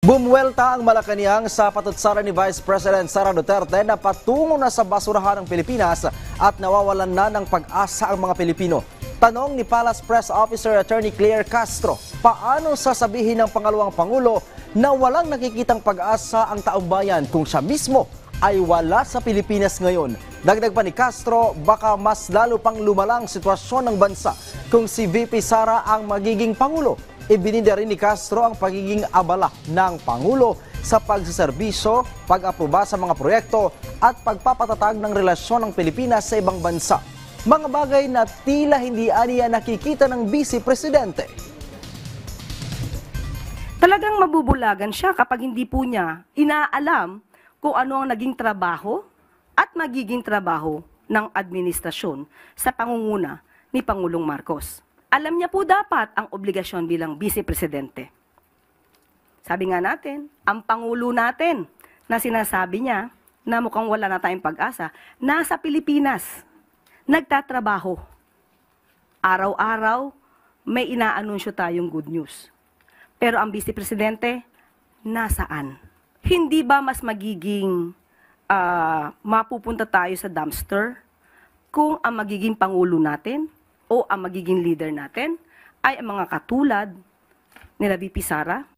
Bumuwelta ang Malacanang sa patutsara ni Vice President Sara Duterte na patungo na sa basurahan ng Pilipinas at nawawalan na ng pag-asa ang mga Pilipino. Tanong ni Palace Press Officer Attorney Claire Castro, paano sasabihin ng pangalawang Pangulo na walang nakikitang pag-asa ang taong bayan kung siya mismo ay wala sa Pilipinas ngayon? Dagdag pa ni Castro, baka mas lalo pang lumalang sitwasyon ng bansa kung si VP Sara ang magiging Pangulo. Ibininda rin ni Castro ang pagiging abala ng Pangulo sa pagsaserbisyo, pag-aproba sa mga proyekto at pagpapatatag ng relasyon ng Pilipinas sa ibang bansa. Mga bagay na tila hindi aniya nakikita ng Vice Presidente. Talagang mabubulagan siya kapag hindi po niya inaalam kung ano ang naging trabaho at magiging trabaho ng administrasyon sa pangunguna ni Pangulong Marcos. Alam niya po dapat ang obligasyon bilang Vice Presidente. Sabi nga natin, ang Pangulo natin na sinasabi niya na mukhang wala na tayong pag-asa, nasa Pilipinas, nagtatrabaho. Araw-araw, may inaanunsyo tayong good news. Pero ang Vice Presidente, nasaan? Hindi ba mas magiging mapupunta tayo sa dumpster kung ang magiging Pangulo natin o ang magiging leader natin ay ang mga katulad nila VP Sara?